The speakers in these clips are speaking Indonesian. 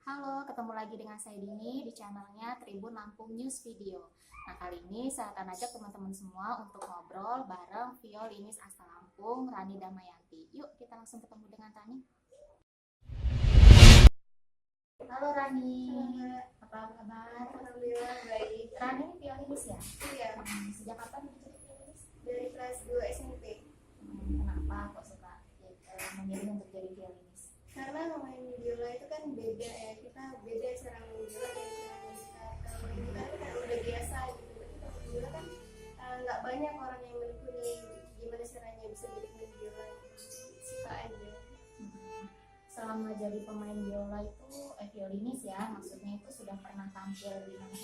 Halo, ketemu lagi dengan saya Dini di channelnya Tribun Lampung News Video. Nah, kali ini saya akan ajak teman-teman semua untuk ngobrol bareng violinis asal Lampung, Rani Damayanti. Yuk, kita langsung ketemu dengan Rani. Halo Rani, apa kabar? Alhamdulillah baik. Rani ini violinis ya? Iya, Sejak kapan menjadi violinis? dari kelas 2 SMP. Kenapa kok suka memilih untuk jadi violinis? Karena main biola itu kan beda ya, kita beda cara main biola dan cara main gitar. Kalau main gitar kan udah biasa gitu. Tapi kalau main biola kan nggak banyak orang yang menekuni gimana caranya bisa jadi main biola. Suka aja. Selama jadi pemain biola itu, violinis ya, maksudnya itu sudah pernah tampil di mana?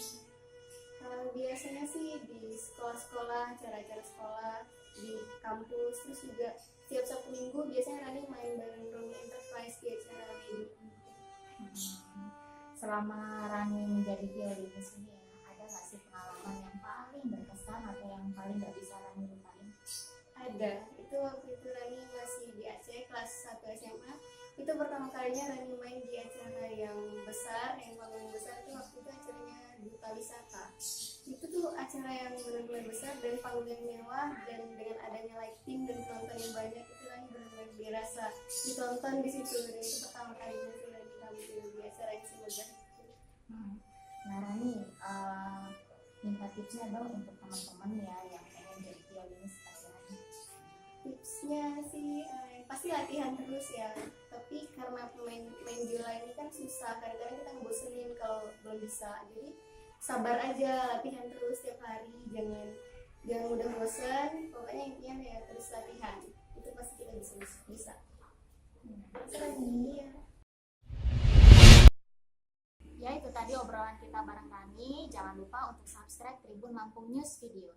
Biasanya sih di sekolah-sekolah, acara-acara sekolah, di kampus, terus juga tiap Sabtu Minggu biasanya Rani main bareng Romi Enterprise di acara wedding. Selama Rani menjadi violinis ini ya, ada nggak sih pengalaman yang paling berkesan atau yang paling nggak bisa Rani lupain? Ada, itu waktu itu Rani masih di Aceh kelas 1 SMA. Itu pertama kalinya Rani main di acara yang besar, yang paling besar itu waktu itu acaranya Duta Wisata. Itu tuh acara yang benar-benar besar dan panggung yang mewah, dan dengan adanya lighting dan penonton yang banyak itu Rani benar-benar dirasa ditonton di situ, dan itu pertama kalinya sih Rani tampil di acara yang semegah itu. Nah Rani, minta tipsnya dong untuk teman-teman ya yang pengen jadi violinis seperti Rani. Tipsnya sih pasti latihan terus ya, tapi karena main biola ini kan susah, kadang-kadang kita ngebosenin kalau belum bisa, jadi sabar aja, latihan terus setiap hari, jangan mudah bosan, pokoknya intinya ya terus latihan, itu pasti kita bisa. Iya. Ya, itu tadi obrolan kita bareng Rani. Jangan lupa untuk subscribe Tribun Lampung News Video.